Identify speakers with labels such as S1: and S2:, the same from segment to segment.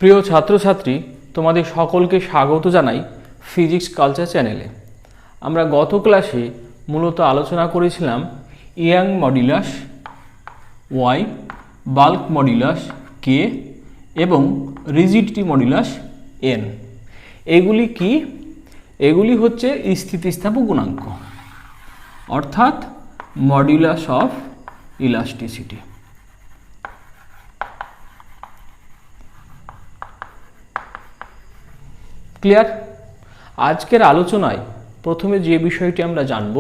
S1: প্রিয় ছাত্রছাত্রী, তোমাদের সকলকে স্বাগত জানাই ফিজিক্স কালচার চ্যানেলে। আমরা গত ক্লাসে মূলত আলোচনা করেছিলাম Young modulus Y, bulk modulus কে এবং রিজিডিটি মডুলাস এন। এগুলি কি? এগুলি হচ্ছে স্থিতিস্থাপক গুণাঙ্ক, অর্থাৎ মডুলাস অফ ইলাস্টিসিটি। ক্লিয়ার? আজকের আলোচনায় প্রথমে যে বিষয়টি আমরা জানব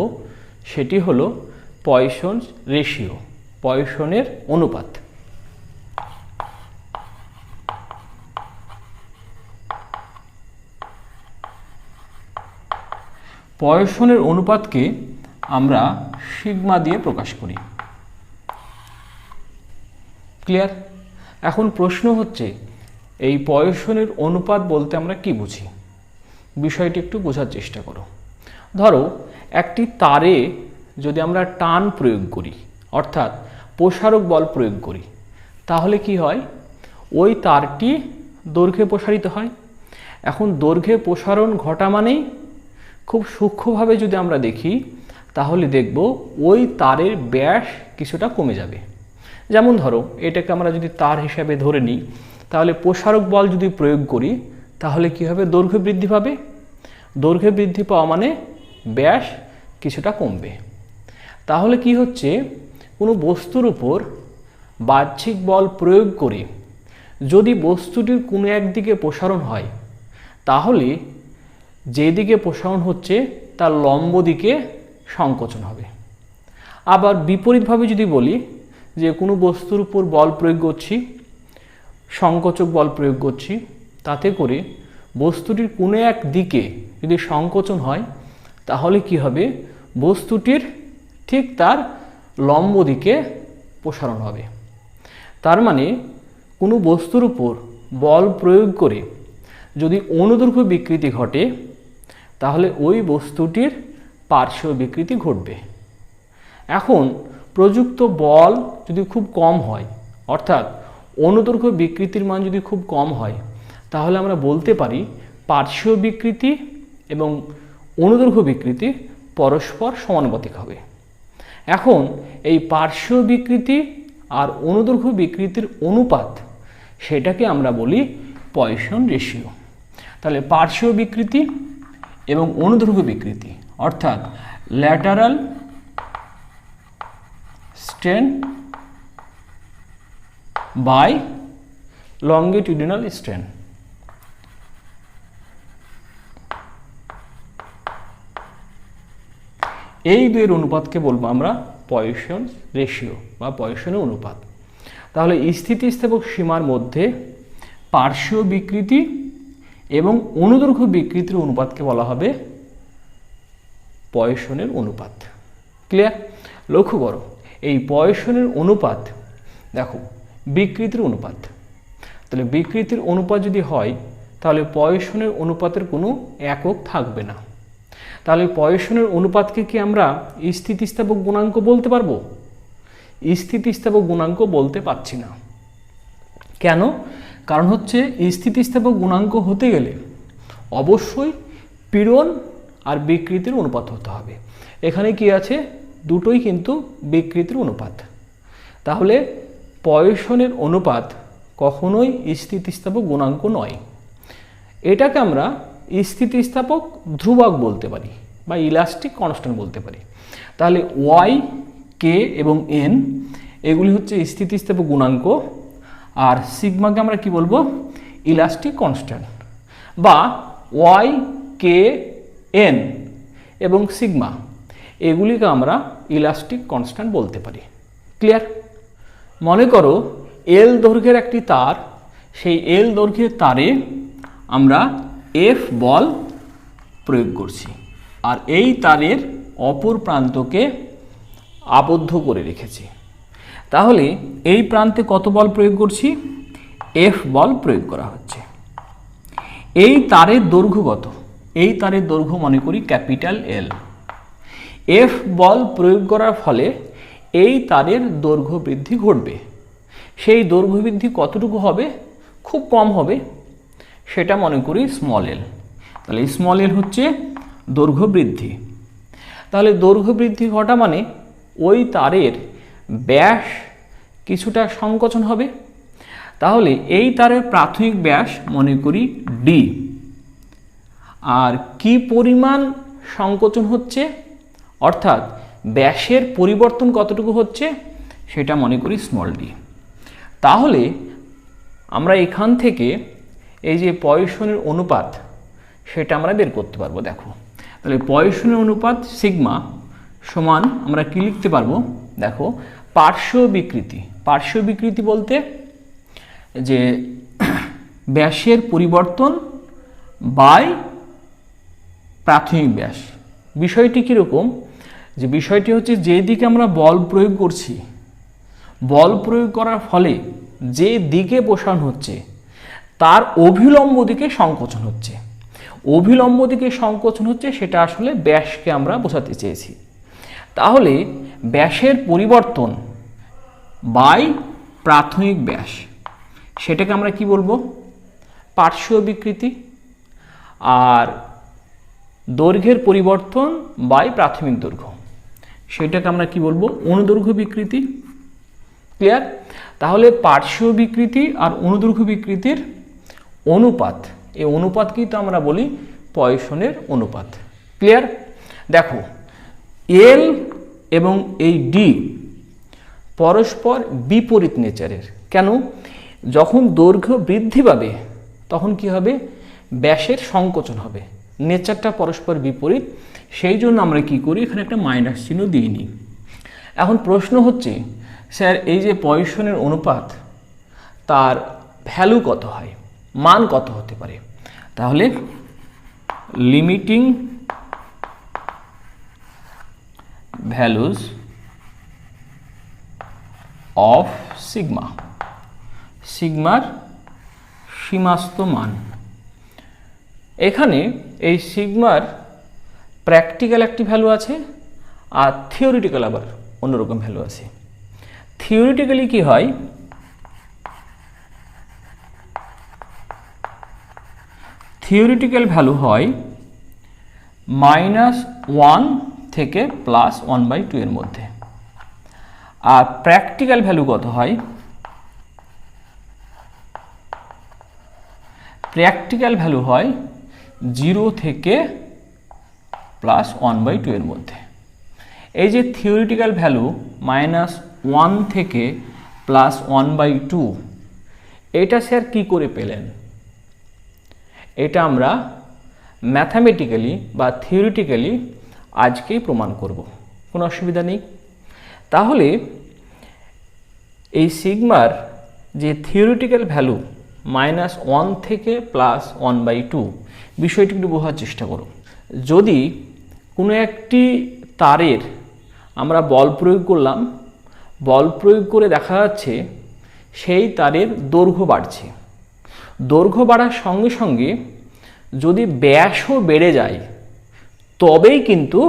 S1: সেটি হলো পয়সনস রেশিও, পয়সনের অনুপাত। পয়সনের অনুপাতকে আমরা সিগমা দিয়ে প্রকাশ করি। ক্লিয়ার? এখন প্রশ্ন হচ্ছে, এই পয়সনের অনুপাত বলতে আমরা কি বুঝি? বিষয়টি একটু বোঝার চেষ্টা করো। ধরো একটি তারে যদি আমরা টান প্রয়োগ করি, অর্থাৎ প্রসারক বল প্রয়োগ করি, তাহলে কি হয়? ওই তারটি দৈর্ঘ্যে প্রসারিত হয়। এখন দৈর্ঘ্যে প্রসারণ ঘটা মানেই খুব সূক্ষ্মভাবে যদি আমরা দেখি তাহলে দেখব ওই তারের ব্যাস কিছুটা কমে যাবে। যেমন ধরো এটাকে আমরা যদি তার হিসাবে ধরে নিই, তাহলে প্রসারক বল যদি প্রয়োগ করি তাহলে কি হবে? দৈর্ঘ্য বৃদ্ধি পাবে। দৈর্ঘ্য বৃদ্ধি পাওয়া মানে ব্যাস কিছুটা কমবে। তাহলে কি হচ্ছে? কোনো বস্তুর উপর বাহ্যিক বল প্রয়োগ করে যদি বস্তুটির কোনো একদিকে প্রসারণ হয়, তাহলে যেদিকে প্রসারণ হচ্ছে তার লম্ব দিকে সংকোচন হবে। আবার বিপরীতভাবে যদি বলি যে কোনো বস্তুর উপর বল প্রয়োগ করছি, সংকোচক বল প্রয়োগ করছি, তাতে করে বস্তুটির কোনো এক দিকে যদি সংকোচন হয় তাহলে কি হবে? বস্তুটির ঠিক তার লম্ব দিকে প্রসারণ হবে। তার মানে কোনো বস্তুর উপর বল প্রয়োগ করে যদি অনুদৈর্ঘ্য বিকৃতি ঘটে তাহলে ওই বস্তুটির পার্শ্ব বিকৃতি ঘটবে। এখন প্রযুক্ত বল যদি খুব কম হয়, অর্থাৎ অনুদৈর্ঘ্য বিকৃতির মান যদি খুব কম হয়, তাহলে আমরা বলতে পারি পার্শ্ব বিকৃতি এবং অনুদৈর্ঘ্য বিকৃতি পরস্পর সমানুপাতিক হবে। এখন এই পার্শ্ব বিকৃতি আর অনুদৈর্ঘ্য বিকৃতির অনুপাত, সেটাকে আমরা বলি পয়সন রেশিও। তাহলে পার্শ্ব বিকৃতি এবং অনুদৈর্ঘ্য বিকৃতি, অর্থাৎ lateral strain by longitudinal strain, এই দুইয়ের অনুপাতকে বলবো আমরা পয়সন রেশিও বা পয়সনের অনুপাত। তাহলে স্থিতিস্থাপক সীমার মধ্যে পার্শ্ব বিকৃতি এবং অনুদৈর্ঘ্য বিকৃতির অনুপাতকে বলা হবে পয়সনের অনুপাত। ক্লিয়ার? লক্ষ্য করো, এই পয়সনের অনুপাত দেখো বিকৃতির অনুপাত। তাহলে বিকৃতির অনুপাত যদি হয় তাহলে পয়সনের অনুপাতের কোনো একক থাকবে না। তাহলে পয়সনের অনুপাতকে কি আমরা স্থিতিস্থাপক গুণাঙ্ক বলতে পারবো? স্থিতিস্থাপক গুণাঙ্ক বলতে পারছি না। কেন? কারণ হচ্ছে স্থিতিস্থাপক গুণাঙ্ক হতে গেলে অবশ্যই পীড়ন আর বিকৃতির অনুপাত হতে হবে। এখানে কি আছে? দুটোই কিন্তু বিকৃতির অনুপাত। তাহলে পয়সনের অনুপাত কখনোই স্থিতিস্থাপক গুণাঙ্ক নয়। এটাকে আমরা স্থিতিস্থাপক ধ্রুবক বলতে পারি বা ইলাস্টিক কনস্ট্যান্ট বলতে পারি। তাহলে ওয়াই, কে এবং এন এগুলি হচ্ছে স্থিতিস্থাপক গুণাঙ্ক, আর সিগমাকে আমরা কি বলবো? Elastic constant. বা ওয়াই, কে, এন এবং সিগমা এগুলিকে আমরা ইলাস্টিক কনস্ট্যান্ট বলতে পারি। ক্লিয়ার? মনে করো এল দৈর্ঘ্যের একটি তার, সেই এল দৈর্ঘ্যের তারে আমরা এফ বল প্রয়োগ করছি আর এই তারের অপর প্রান্তকে আবদ্ধ করে রেখেছি। তাহলে এই প্রান্তে কত বল প্রয়োগ করছি? এফ বল প্রয়োগ করা হচ্ছে। এই তারের দৈর্ঘ্য কত? এই তারের দৈর্ঘ্য মনে করি ক্যাপিটাল এল। এফ বল প্রয়োগ করার ফলে এই তারের দৈর্ঘ্য বৃদ্ধি ঘটবে। সেই দৈর্ঘ্য বৃদ্ধি কতটুকু হবে? খুব কম হবে, সেটা মনে করি স্মল এল। তাহলে স্মল এল হচ্ছে দৈর্ঘ্য বৃদ্ধি। তাহলে দৈর্ঘ্য বৃদ্ধি ঘটা মানে ওই তারের ব্যাস কিছুটা সংকোচন হবে। তাহলে এই তারের প্রাথমিক ব্যাস মনে করি ডি, আর কি পরিমাণ সংকোচন হচ্ছে অর্থাৎ ব্যাসের পরিবর্তন কতটুকু হচ্ছে সেটা মনে করি স্মল ডি। তাহলে আমরা এখান থেকে এই যে পয়সনের অনুপাত সেটা আমরা বের করতে পারবো। দেখো, তাহলে পয়সনের অনুপাত সিগমা সমান আমরা কি লিখতে পারবো? দেখো, পার্শ্ব বিকৃতি। পার্শ্ব বিকৃতি বলতে যে ব্যাসের পরিবর্তন বাই প্রাথমিক ব্যাস। বিষয়টি কীরকম? যে বিষয়টি হচ্ছে যেদিকে আমরা বল প্রয়োগ করছি, বল প্রয়োগ করার ফলে যে দিকে বসানো হচ্ছে তার অভিলম্ব দিকে সংকোচন হচ্ছে। অভিলম্ব দিকে সংকোচন হচ্ছে সেটা আসলে ব্যাসকে আমরা বোঝাতে চেয়েছি। তাহলে ব্যাসের পরিবর্তন বাই প্রাথমিক ব্যাস, সেটাকে আমরা কি বলবো? পার্শ্ব বিকৃতি। আর দৈর্ঘ্যের পরিবর্তন বাই প্রাথমিক দৈর্ঘ্য, সেটাকে আমরা কি বলবো? অনুদৈর্ঘ্য বিকৃতি। ক্লিয়ার? তাহলে পার্শ্ব বিকৃতি আর অনুদৈর্ঘ্য বিকৃতির অনুপাত, এই অনুপাতকেই তো আমরা বলি পয়সনের অনুপাত। ক্লিয়ার? দেখো, এল এবং এই ডি পরস্পর বিপরীত নেচারের। কেন? যখন দৈর্ঘ্য বৃদ্ধি পাবে তখন কি হবে? ব্যাসের সংকোচন হবে। নেচারটা পরস্পর বিপরীত, সেই জন্য আমরা কি করি? এখানে একটা মাইনাস চিহ্ন দিয়ে নিই। এখন প্রশ্ন হচ্ছে, স্যার এই যে পয়সনের অনুপাত তার ভ্যালু কত হয়, মান কত হতে পারে? তাহলে লিমিটিং ভ্যালুজ অফ সিগমা, সিগমার সীমাস্ত মান। এখানে এই সিগমার প্র্যাকটিক্যাল একটি ভ্যালু আছে আর থিওরিটিক্যাল আবার অন্যরকম ভ্যালু আছে। থিওরিটিক্যালি কি হয়? থিওরিটিক্যাল ভ্যালু হয় -1 থেকে +1/2 এর মধ্যে। আর প্র্যাকটিক্যাল ভ্যালু কত হয়? প্র্যাকটিক্যাল ভ্যালু হয় 0 থেকে +1/2 এর মধ্যে। এই যে থিওরিটিক্যাল ভ্যালু -1 থেকে +1/2, এটা স্যার কি করে পেলেন? এটা আমরা ম্যাথামেটিক্যালি বা থিওরিটিক্যালি আজকেই প্রমাণ করব, কোনো অসুবিধা নেই। তাহলে এই সিগমার যে থিওরিটিক্যাল ভ্যালু -1 থেকে +1/2, বিষয়টি একটু বোঝার চেষ্টা করো। যদি কোনো একটি তারের আমরা বল প্রয়োগ করলাম, বল প্রয়োগ করে দেখা যাচ্ছে সেই তারের দৈর্ঘ্য বাড়ছে, দৈর্ঘ্য বাড়ার সঙ্গে সঙ্গে যদি ব্যাসও বেড়ে যায় তবেই কিন্তু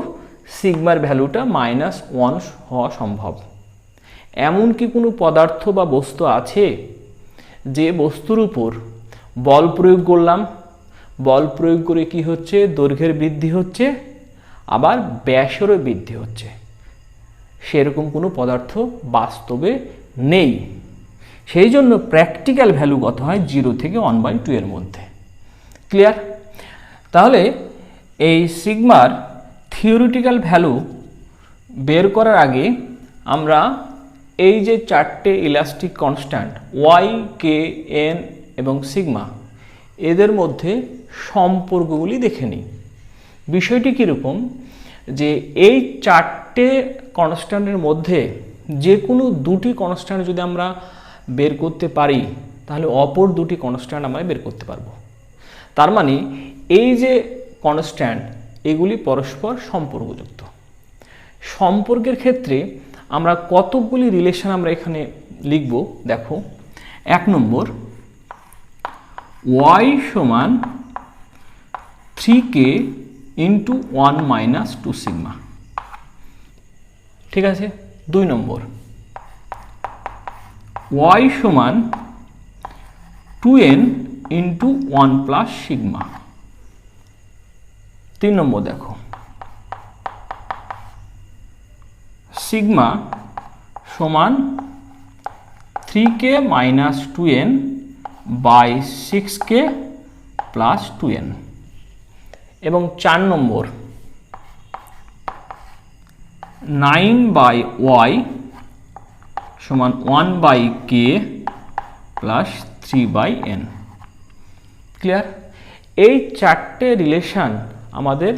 S1: সিগমার ভ্যালুটা -1 হওয়া সম্ভব। এমন কি কোনো পদার্থ বা বস্তু আছে যে বস্তুর উপর বল প্রয়োগ করলাম, বল প্রয়োগ করে কি হচ্ছে? দৈর্ঘ্যের বৃদ্ধি হচ্ছে, আবার ব্যাসেরও বৃদ্ধি হচ্ছে। সেরকম কোনো পদার্থ বাস্তবে নেই। সেই জন্য প্র্যাকটিক্যাল ভ্যালু কত হয়? 0 থেকে 1/2 এর মধ্যে। ক্লিয়ার? তাহলে এই সিগমার থিওরিটিক্যাল ভ্যালু বের করার আগে আমরা এই যে চারটে ইলাস্টিক কনস্ট্যান্ট ওয়াই, কে, এন এবং সিগমা, এদের মধ্যে সম্পর্কগুলি দেখে নিই। বিষয়টি কীরকম? যে এই চারটে কনস্ট্যান্টের মধ্যে যে কোনো দুটি কনস্ট্যান্ট যদি আমরা বের করতে পারি তাহলে অপর দুটি কনস্ট্যান্ট আমরা বের করতে পারবো। তার মানে এই যে কনস্ট্যান্ট এগুলি পরস্পর সম্পর্কযুক্ত। সম্পর্কের ক্ষেত্রে আমরা কতগুলি রিলেশন আমরা এখানে লিখব। দেখো, 1 নম্বর, y সমান 3k × 1 - 2 সিগমা। ঠিক আছে? 2 নম্বর, y সমান 2n ইন্টু 1 প্লাস সিগমা। 3 নম্বর দেখো, সিগমা সমান 3k minus 2n by 6k plus 2n। এবং 4 নম্বর 9 বাই y সমান 1 by k plus 3 by n। Clear? এই 4টে রিলেশান আমাদের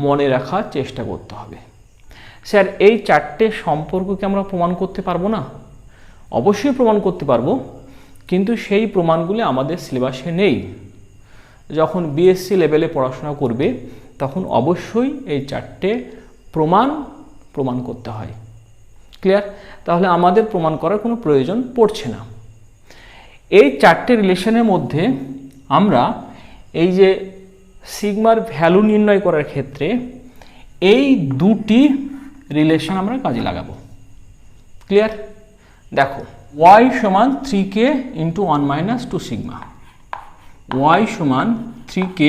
S1: মনে রাখার চেষ্টা করতে হবে। স্যার এই 4টে সম্পর্ককে আমরা প্রমাণ করতে পারবো না? অবশ্যই প্রমাণ করতে পারবো, কিন্তু সেই প্রমাণগুলি আমাদের সিলেবাসে নেই। যখন বিএসসি লেভেলে পড়াশোনা করবে তখন অবশ্যই এই 4টে প্রমাণ করতে হয়। ক্লিয়ার? তাহলে আমাদের প্রমাণ করার কোনো প্রয়োজন পড়ছে না। এই 4টে রিলেশনের মধ্যে আমরা এই যে সিগমার ভ্যালু নির্ণয় করার ক্ষেত্রে এই দুটি রিলেশন আমরা কাজে লাগাবো। ক্লিয়ার? দেখো, y সমান 3k into 1 minus 2 sigma, y সমান 3k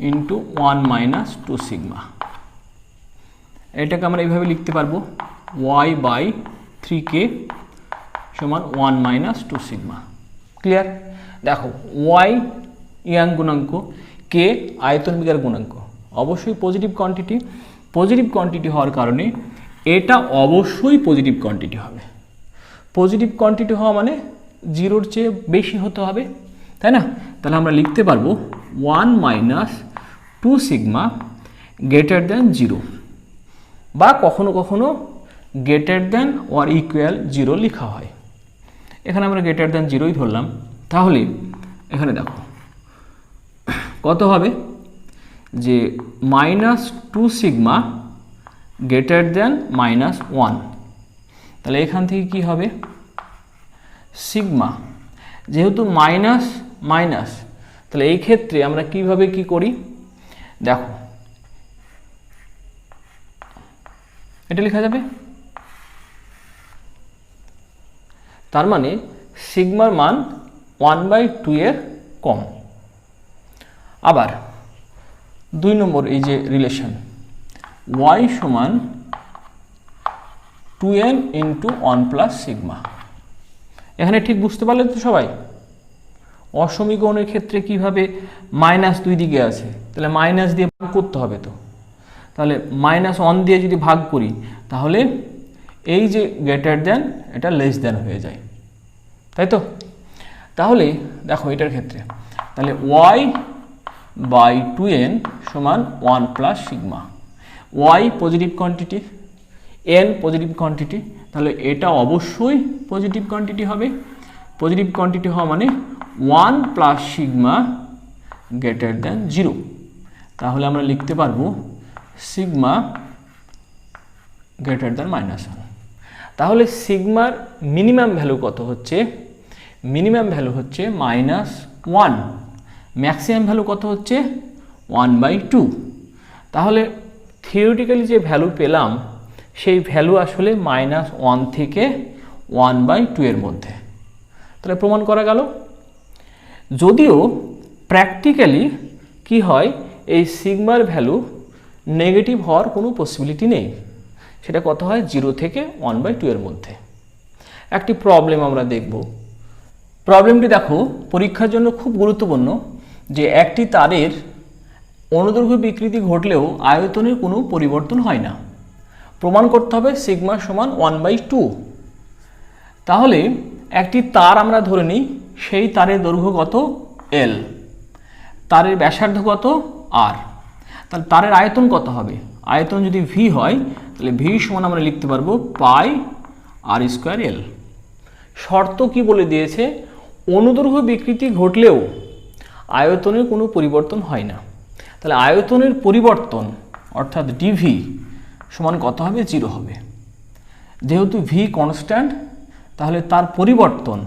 S1: ইন্টু 1 মাইনাস 2 সিগমা। এটাকে আমরা এইভাবে লিখতে পারবো, y বাই 3k সমান 1 মাইনাস 2 সিগমা। ক্লিয়ার? দেখো, y ইয়াং গুণাঙ্ক, k আয়তন বিকার গুণাঙ্ক, অবশ্যই পজিটিভ কোয়ান্টিটি। পজিটিভ কোয়ান্টিটি হওয়ার কারণে এটা অবশ্যই পজিটিভ কোয়ান্টিটি হবে। পজিটিভ কোয়ান্টিটি হওয়া মানে 0-র চেয়ে বেশি হতে হবে, তাই না? তাহলে আমরা লিখতে পারবো 1 মাইনাস 2 সিগমা গ্রেটার দ্যান 0, বা কখনো কখনো গ্রেটার দ্যান অর ইকুয়াল 0 লেখা হয়। এখানে আমরা গ্রেটার দ্যান 0ই ধরলাম। তাহলে এখানে দেখো কত হবে, যে minus 2 sigma greater than minus 1। তাহলে এখান থেকে কি হবে, সিগমা, যেহেতু মাইনাস মাইনাস, তাহলে এই ক্ষেত্রে আমরা কিভাবে কি করি, দেখো এটা লেখা যাবে। তার মানে সিগমার মান 1/2 এর কম। আবার 2 নম্বর এই যে রিলেশন, y সমান 2n ইন্টু 1 প্লাস সিগমা। এখানে ঠিক বুঝতে পারলে তো সবাই? অসমীকরণের ক্ষেত্রে কিভাবে -2 দিকে আছে, তাহলে মাইনাস দিয়ে ভাগ করতে হবে। তো তাহলে -1 দিয়ে যদি ভাগ করি তাহলে এই যে গ্রেটার দ্যান এটা লেস দ্যান হয়ে যায়, তাই তো? তাহলে দেখো এটার ক্ষেত্রে তাহলে y বাই 2n সমান 1 plus sigma. y positive quantity, n positive quantity, তাহলে এটা অবশ্যই পজিটিভ কোয়ান্টিটি হবে। পজিটিভ কোয়ান্টিটি হওয়া মানে 1 প্লাস সিগমা গ্রেটার দ্যান 0। তাহলে আমরা লিখতে পারবো সিগমা গ্রেটার দ্যান -1। তাহলে সিগমার মিনিমাম ভ্যালু কত হচ্ছে? মিনিমাম ভ্যালু হচ্ছে -1। ম্যাক্সিমাম ভ্যালু কত হচ্ছে? 1/2। তাহলে থিওরিটিক্যালি যে ভ্যালু পেলাম সেই ভ্যালু আসলে -1 থেকে 1/2 এর মধ্যে। তাহলে প্রমাণ করা গেল। যদিও প্র্যাকটিক্যালি কি হয়, এই সিগমার ভ্যালু নেগেটিভ হওয়ার কোনো পসিবিলিটি নেই। সেটা কত হয়? 0 থেকে 1/2 এর মধ্যে। একটি প্রবলেম আমরা দেখব। প্রবলেমটি দেখো, পরীক্ষার জন্য খুব গুরুত্বপূর্ণ, যে একটি তারের অনুদৈর্ঘ্য বিকৃতি ঘটলেও আয়তনের কোনো পরিবর্তন হয় না। প্রমাণ করতে হবে সিগমা সমান 1/2। তাহলে একটি তার আমরা ধরে নিই, সেই তারের দৈর্ঘ্য কত? L, তারের ব্যাসার্ধ কত? R। তাহলে তারের আয়তন কত হবে? আয়তন যদি V হয় তাহলে V সমান আমরা লিখতে পারবো পাই r² L। শর্ত কি বলে দিয়েছে? অনুদৈর্ঘ্য বিকৃতি ঘটলেও আয়তনের কোনো পরিবর্তন হয় না। তাহলে আয়তনের পরিবর্তন অর্থাৎ dV সমান কত হবে? 0 হবে। যেহেতু V কনস্ট্যান্ট, তাহলে তার পরিবর্তন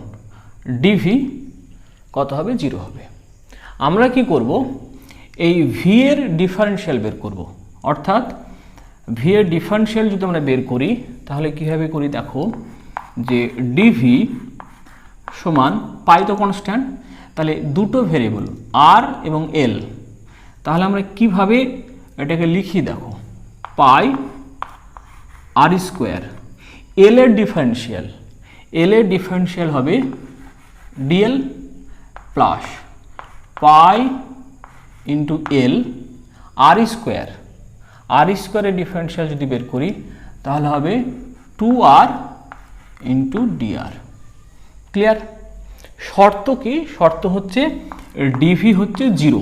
S1: dV কত হবে? 0 হবে। আমরা কি করব? এই V এর ডিফারেনশিয়াল বের করব। অর্থাৎ V এর ডিফারেনশিয়াল যদি আমরা বের করি তাহলে কীভাবে করি দেখো, যে dV সমান পাই তো কনস্ট্যান্ট, তাহলে দুটো ভেরিয়েবল আর এবং এল, তাহলে আমরা কিভাবে এটাকে লিখি দেখো, পাই আর স্কোয়ার, এল এর ডিফারেন্সিয়াল হবে DL plus pi into L আর স্কোয়ারের ডিফারেন্সিয়াল যদি বের করি তাহলে হবে 2r ইন্টু ডিআর। ক্লিয়ার? শর্ত কি? শর্ত হচ্ছে ডিভি হচ্ছে 0,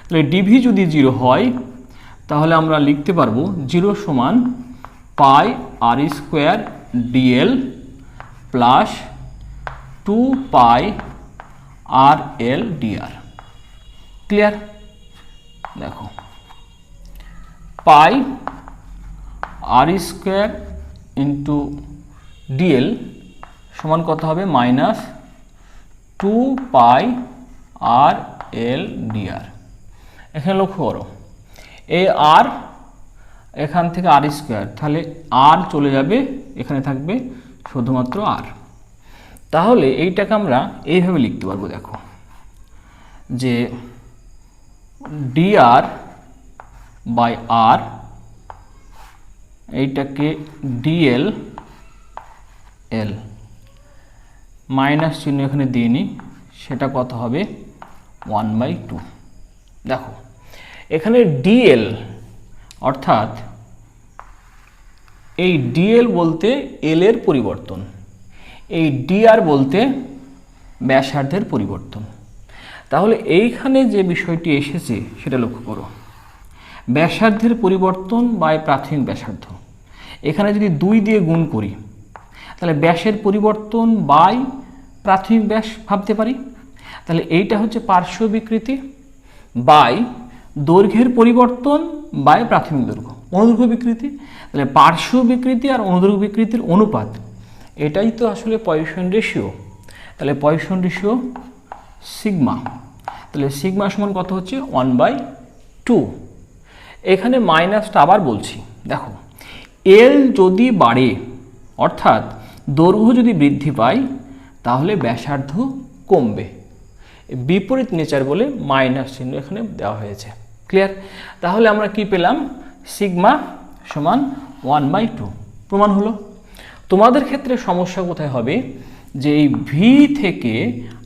S1: তাহলে ডিভি যদি 0 হয় তাহলে আমরা লিখতে পারবো 0 সমান পাই আর স্কোয়ার ডিএল প্লাস 2 পাই আর এল ডিআর। ক্লিয়ার? দেখো, পাই আর স্কোয়ার ইন্টু ডিএল সমান কত হবে? মাইনাস 2 পাই আর এল ডিআর। এখানে লক্ষ্য করো, এই আর এখান থেকে আর স্কোয়ার, তাহলে আর চলে যাবে, এখানে থাকবে শুধুমাত্র আর। তাহলে এইটাকে আমরা এইভাবে লিখতে পারবো, দেখো যে ডিআর বাই আর, এইটাকে ডিএল এল, মাইনাস চিহ্ন এখানে দিয়ে নিই, সেটা কত হবে? 1/2। দেখো এখানে ডিএল অর্থাৎ এই ডিএল বলতে এল এর পরিবর্তন, এই ডিআর বলতে ব্যাসার্ধের পরিবর্তন। তাহলে এইখানে যে বিষয়টি এসেছে সেটা লক্ষ্য করো, ব্যাসার্ধের পরিবর্তন বাই প্রাথমিক ব্যাসার্ধ। এখানে যদি 2 দিয়ে গুণ করি তাহলে ব্যাসের পরিবর্তন বাই প্রাথমিক ব্যাস ভাবতে পারি। তাহলে এইটা হচ্ছে পার্শ্ব বিকৃতি বাই দৈর্ঘ্যের পরিবর্তন বাই প্রাথমিক দৈর্ঘ্য, অনুদৈর্ঘ্য বিকৃতি। তাহলে পার্শ্ব বিকৃতি আর অনুদৈর্ঘ্য বিকৃতির অনুপাত, এটাই তো আসলে পয়সন রেশিও। তাহলে পয়সন রেশিও সিগমা, তাহলে সিগমা সমান কত হচ্ছে? 1/2। এখানে মাইনাসটা আবার বলছি, দেখো এল যদি বাড়ে অর্থাৎ দৈর্ঘ্য যদি বৃদ্ধি পায় তাহলে ব্যাসার্ধ কমবে, বিপরীত নেচার বলে মাইনাস চিহ্ন এখানে দেওয়া হয়েছে। ক্লিয়ার? তাহলে আমরা কি পেলাম? সিগমা সমান 1/2 প্রমাণ হলো। তোমাদের ক্ষেত্রে সমস্যা কোথায় হবে, যে এই ভি থেকে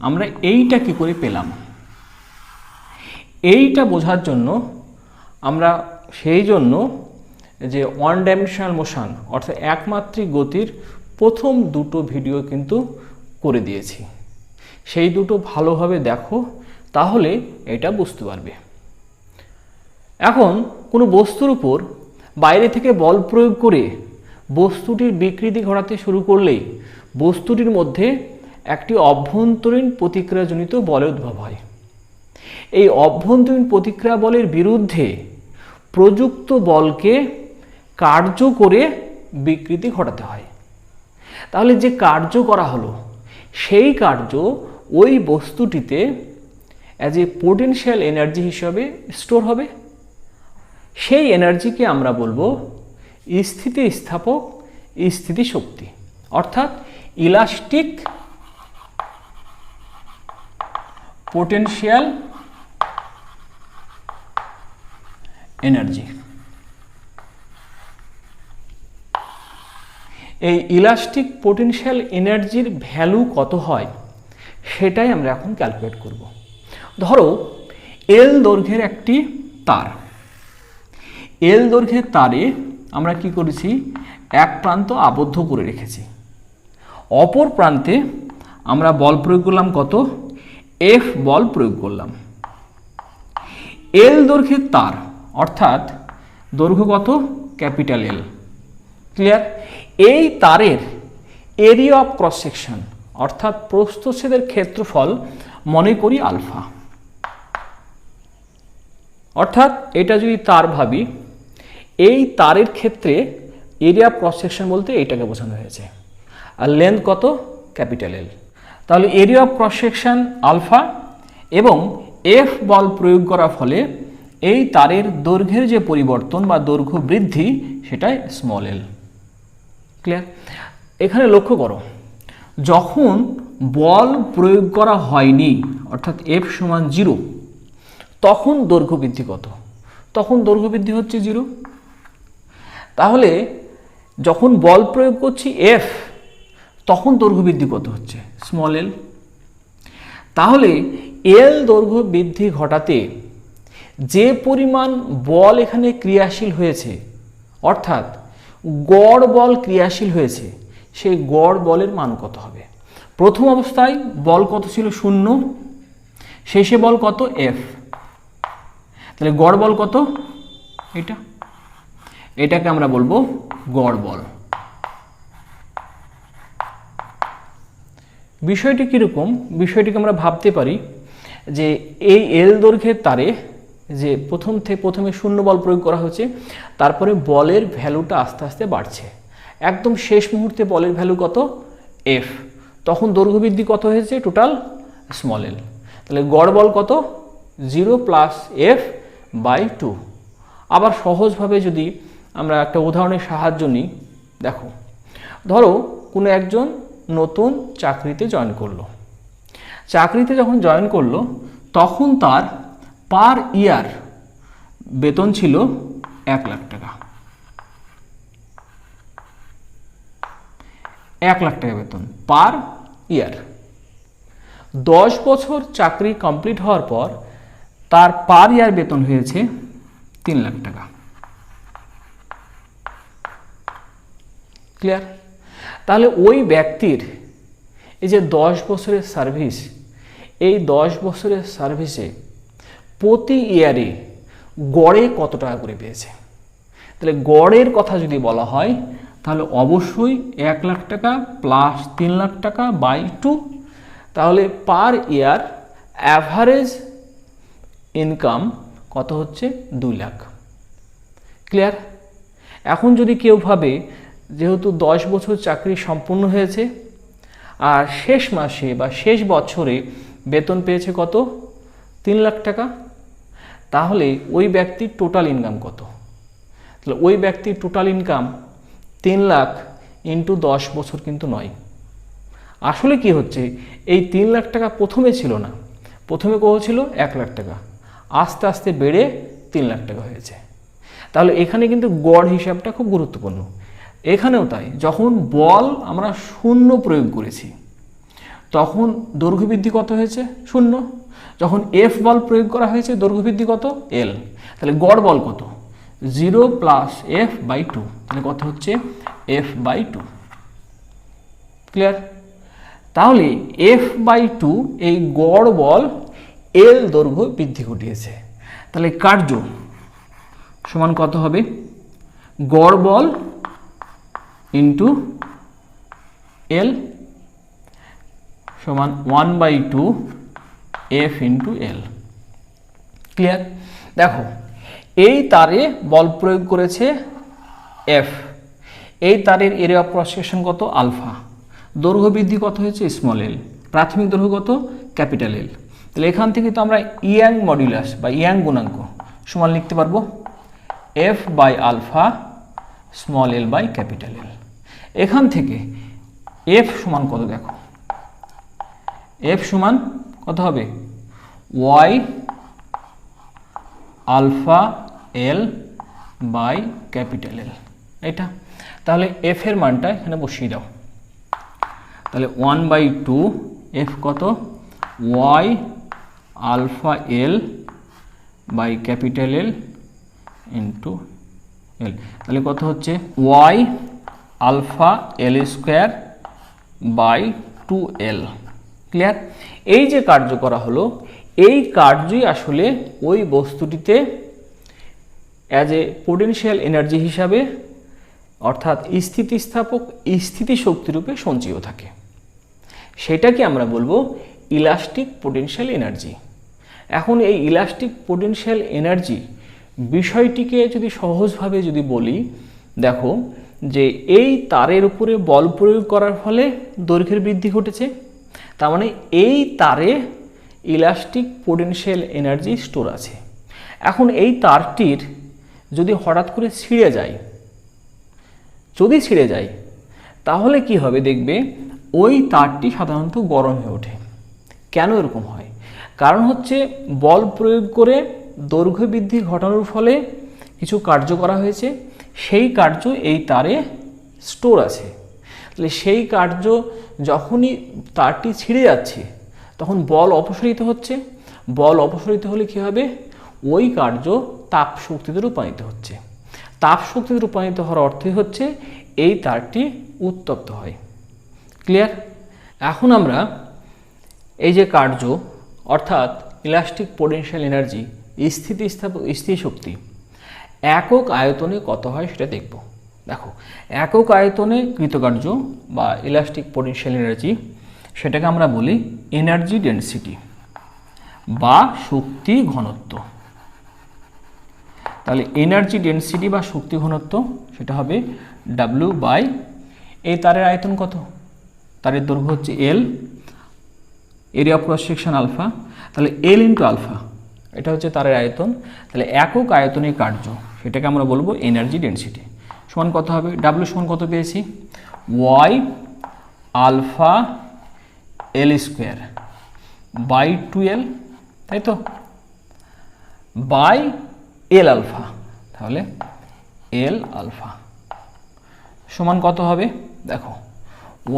S1: আমরা এইটা কি করে পেলাম, এইটা বোঝার জন্য আমরা সেই জন্য যে ওয়ান ডাইমেনশনাল মোশন অর্থাৎ একমাত্রিক গতির প্রথম দুটো ভিডিও কিন্তু করে দিয়েছি, সেই দুটো ভালোভাবে দেখো, তাহলে এটা বুঝতে পারবে। এখন কোনো বস্তুর উপর বাইরে থেকে বল প্রয়োগ করে বস্তুটির বিকৃতি ঘটাতে শুরু করলেই বস্তুটির মধ্যে একটি অভ্যন্তরীণ প্রতিক্রিয়াজনিত বলের উদ্ভব হয়। এই অভ্যন্তরীণ প্রতিক্রিয়া বলের বিরুদ্ধে প্রযুক্ত বলকে কার্য করে বিকৃতি ঘটাতে হয়। তাহলে যে কার্য করা হলো সেই কার্য ওই বস্তুটিতে অ্যাজ এ পোটেনশিয়াল এনার্জি হিসাবে স্টোর হবে। সেই এনার্জিকে আমরা বলবো স্থিতিস্থাপক স্থিতিশক্তি, অর্থাৎ ইলাস্টিক পোটেনশিয়াল এনার্জি। এই ইলাস্টিক পোটেনশিয়াল এনার্জির ভ্যালু কত হয় সেটাই আমরা এখন ক্যালকুলেট করব। ধরো এল দৈর্ঘ্যের একটি তার, এল দৈর্ঘ্যের তারে আমরা কি করেছি, এক প্রান্ত আবদ্ধ করে রেখেছি, অপর প্রান্তে আমরা বল প্রয়োগ করলাম কত? এফ বল প্রয়োগ করলাম। এল দৈর্ঘ্যের তার অর্থাৎ দৈর্ঘ্য কত? ক্যাপিটাল এল। ক্লিয়ার? এই তারের এরিয়া অফ ক্রস সেকশন অর্থাৎ প্রস্থচ্ছেদের ক্ষেত্রফল মনে করি আলফা। অর্থাৎ এটা যদি তার ভাবি, এই তারের ক্ষেত্রে এরিয়া অফ ক্রস সেকশন বলতে এইটাকে বোঝানো হয়েছে, আর লেন্থ কত? Capital L. তাহলে area of cross section alpha এবং এফ বল প্রয়োগ করার ফলে এই তারের দৈর্ঘ্যের যে পরিবর্তন বা দৈর্ঘ্য বৃদ্ধি সেটাই স্মল এল। ক্লিয়ার? এখানে লক্ষ্য করো, যখন বল প্রয়োগ করা হয়নি অর্থাৎ এফ সমান 0, তখন দৈর্ঘ্য বৃদ্ধি কত? তখন দৈর্ঘ্য বৃদ্ধি হচ্ছে 0। তাহলে যখন বল প্রয়োগ করছি এফ, তখন দৈর্ঘ্য বৃদ্ধি কত হচ্ছে? স্মল এল। তাহলে এল দৈর্ঘ্য বৃদ্ধি ঘটাতে যে পরিমাণ বল এখানে ক্রিয়াশীল হয়েছে, অর্থাৎ গড় বল ক্রিয়াশীল হয়েছে, সেই গড় বলের মান কত হবে? প্রথম অবস্থায় বল কত ছিল? 0, শেষে বল কত? এফ। তাহলে গড় বল কত? এটাকে আমরা বলবো গড় বল। বিষয়টি কীরকম? বিষয়টিকে আমরা ভাবতে পারি যে এই এল দৈর্ঘ্যের তারে যে প্রথমে 0 বল প্রয়োগ করা হচ্ছে, তারপরে বলের ভ্যালুটা আস্তে আস্তে বাড়ছে, একদম শেষ মুহূর্তে বলের ভ্যালু কত? এফ। তখন দৈর্ঘ্য বৃদ্ধি কত হয়েছে? টোটাল স্মল এল। তাহলে গড় বল কত? 0 প্লাস এফ বাই 2। আবার সহজভাবে যদি আমরা একটা উদাহরণের সাহায্য নিই, দেখো, ধরো কোনো একজন নতুন চাকরিতে জয়েন করলো। চাকরিতে যখন জয়েন করলো, তখন তার পার ইয়ার বেতন ছিল 1 লাখ টাকা। 1 লাখ টাকা বেতন পার ইয়ার। 10 বছর চাকরি কমপ্লিট হওয়ার পর তার পার ইয়ার বেতন হয়েছে 3 লাখ টাকা। ক্লিয়ার? তাহলে ওই ব্যক্তির এই যে 10 বছরের সার্ভিস, এই 10 বছরের সার্ভিসে প্রতি ইয়ারে গড়ে কত টাকা করে পেয়েছে? তাহলে গড়ের কথা যদি বলা হয়, তাহলে অবশ্যই 1 লাখ টাকা প্লাস 3 লাখ টাকা বাই 2। তাহলে পার ইয়ার অ্যাভারেজ ইনকাম কত হচ্ছে? 2 লাখ। ক্লিয়ার? এখন যদি কেউ ভাবে যেহেতু 10 বছর চাকরি সম্পূর্ণ হয়েছে আর শেষ মাসে বা শেষ বছরে বেতন পেয়েছে কত? 3 লাখ টাকা, তাহলে ওই ব্যক্তির টোটাল ইনকাম কত? তাহলে ওই ব্যক্তির টোটাল ইনকাম 3 লাখ ইন্টু 10 বছর কিন্তু নয়। আসলে কি হচ্ছে, এই 3 লাখ টাকা প্রথমে ছিল না, প্রথমে কত ছিল? 1 লাখ টাকা, আস্তে আস্তে বেড়ে 3 লাখ টাকা হয়েছে। তাহলে এখানে কিন্তু গড় হিসাবটা খুব গুরুত্বপূর্ণ। এখানেও তাই, যখন বল আমরা 0 প্রয়োগ করেছি, তখন দৈর্ঘ্য বৃদ্ধি কত হয়েছে? 0। যখন এফ বল প্রয়োগ করা হয়েছে, দৈর্ঘ্য বৃদ্ধি কত? এল। তাহলে গড় বল কত? 0 প্লাস এফ বাই 2। তাহলে কত হচ্ছে? F by 2। ক্লিয়ার? তাহলে এফ বাই 2 এই গড় বল এল দৈর্ঘ্য বৃদ্ধি ঘটিয়েছে। তাহলে কার্য সমান কত হবে? গড় বল ইন্টু এল সমান 1/2 এফ ইন্টু এল। ক্লিয়ার? দেখো, এই তারে বল প্রয়োগ করেছে এফ, এই তারের এরিয়া অফ ক্রস সেকশন কত? আলফা। দৈর্ঘ্য বৃদ্ধি কত হয়েছে? স্মল এল। প্রাথমিক দৈর্ঘ্য কত? Capital L. তাহলে এখান থেকে তো আমরা ইয়াং মডুলাস বা ইয়াং গুণাঙ্ক সমান লিখতে পারবো F by alpha small L by capital L. এখান থেকে এফ সমান কত? দেখো, এফ সমান কত হবে? Y alpha L by capital L, এটা। তাহলে এফ এর মানটা এখানে বসিয়ে দাও। তাহলে 1/2 এফ কত? Y alpha L by capital L into L. তাহলে কত হচ্ছে? Y alpha L square by 2l। Clear? এই যে কার্য করা হলো, এই কার্যই আসলে ওই বস্তুটিতে অ্যাজ এ পোটেনশিয়াল এনার্জি হিসাবে, অর্থাৎ স্থিতিস্থাপক স্থিতিশক্তি রূপে সঞ্চিত থাকে। সেটাকে আমরা বলবো ইলাস্টিক পোটেনশিয়াল এনার্জি। এখন এই ইলাস্টিক পোটেনশিয়াল এনার্জি বিষয়টিকে যদি সহজভাবে যদি বলি, দেখো যে এই তারের উপরে বল প্রয়োগ করার ফলে দৈর্ঘ্যের বৃদ্ধি ঘটেছে, তার মানে এই তারে ইলাস্টিক পোটেনশিয়াল এনার্জি স্টোর আছে। এখন এই তারটির যদি হঠাৎ করে ছিঁড়ে যায়, তাহলে কি হবে? দেখবে ওই তারটি সাধারণত গরম হয়ে ওঠে। কেন এরকম হয়? কারণ হচ্ছে বল প্রয়োগ করে দৈর্ঘ্য বৃদ্ধি ঘটানোর ফলে কিছু কার্য করা হয়েছে, সেই কার্য এই তারে স্টোর আছে। তাহলে সেই কার্য যখনই তারটি ছিঁড়ে যাচ্ছে তখন বল অপসারিত হচ্ছে। বল অপসারিত হলে কী হবে? ওই কার্য তাপ শক্তিতে রূপান্তরিত হচ্ছে। তাপ শক্তিতে রূপান্তরিত হওয়ার অর্থই হচ্ছে এই তারটি উত্তপ্ত হয়। ক্লিয়ার? এখন আমরা এই যে কার্য অর্থাৎ ইলাস্টিক পোটেনশিয়াল এনার্জি, স্থিতি শক্তি একক আয়তনে কত হয় সেটা দেখব। দেখো, একক আয়তনে কৃতকার্য বা ইলাস্টিক পোটেনশিয়াল এনার্জি, সেটাকে আমরা বলি এনার্জি ডেনসিটি বা শক্তি ঘনত্ব। তাহলে এনার্জি ডেনসিটি বা শক্তি ঘনত্ব সেটা হবে W বাই, এই তারের আয়তন কত? তারের দৈর্ঘ্য হচ্ছে L, area of cross section alpha, তাহলে L ইন্টু আলফা, এটা হচ্ছে তারের আয়তন। তাহলে একক আয়তনের কার্য সেটাকে আমরা বলবো এনার্জি ডেনসিটি। সমান কত হবে? W সমান কত পেয়েছি? Y alpha L square by 2L, তাই তো, বাই L আলফা। তাহলে L আলফা সমান কত হবে? দেখো,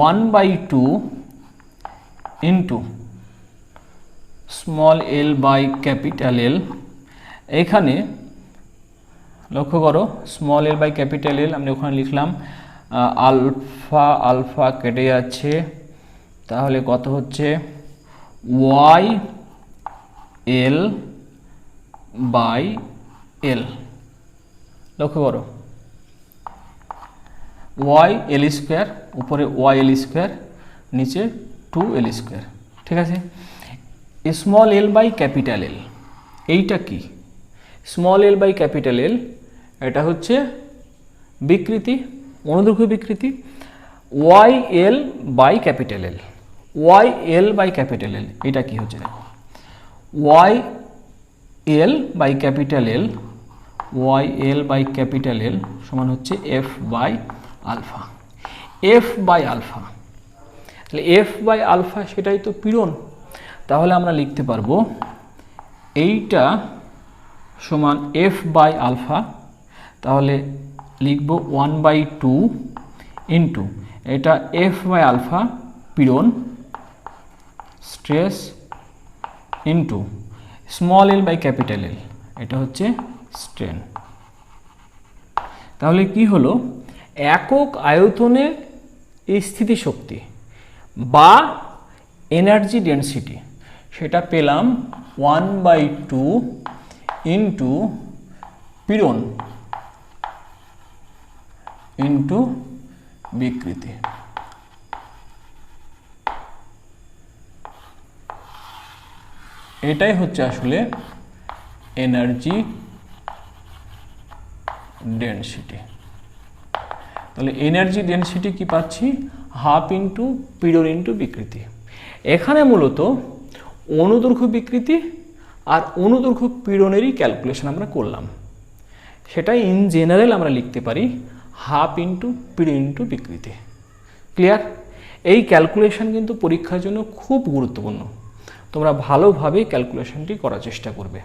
S1: 1/2 into small l by capital L। এখানে লক্ষ্য করো, small l by capital L আমি ওখানে লিখলাম, আলফা আলফা কেটে যাচ্ছে, তাহলে কত হচ্ছে? y l by L। লক্ষ্য করো, y l স্কোয়ার, উপরে y l স্কোয়ার, নিচে 2l স্কোয়ার। ঠিক আছে, small l by capital L এইটা কি? Small l by capital L এটা হচ্ছে বিকৃতি, অনুদৈর্ঘ্য বিকৃতি। y l by capital L, y l by capital L এটা কি হচ্ছে? দেখো, y l by capital L, y l by capital L সমান হচ্ছে f by alpha. f by alpha, তাহলে f বাই আলফা সেটাই তো পীড়ন। তাহলে আমরা লিখতে পারবো এইটা সমান f বাই আলফা, তাহলে লিখব 1/2 ইন্টু এটা f বাই আলফা পীড়ন stress into small l by capital L, এটা হচ্ছে স্ট্রেন। তাহলে কি হলো? একক আয়তনে স্থিতিশক্তি বা এনার্জি ডেনসিটি সেটা পেলাম 1/2 ইন্টু পীড়ন ইন্টু বিকৃতি। এটাই হচ্ছে আসলে এনার্জি ডেনসিটি। তাহলে এনার্জি ডেনসিটি কি পাচ্ছি? হাফ ইন্টু পীড়ন ইন্টু বিকৃতি। এখানে মূলত অনুদৈর্ঘ্য বিকৃতি আর অনুদৈর্ঘ্য পীড়নেরই ক্যালকুলেশন আমরা করলাম। সেটাই ইন জেনারেল আমরা লিখতে পারি হাফ ইন্টু পীড়ন ইন্টু বিকৃতি। ক্লিয়ার? এই ক্যালকুলেশন কিন্তু পরীক্ষার জন্য খুব গুরুত্বপূর্ণ। তোমরা ভালোভাবে ক্যালকুলেশনটি করার চেষ্টা করবে।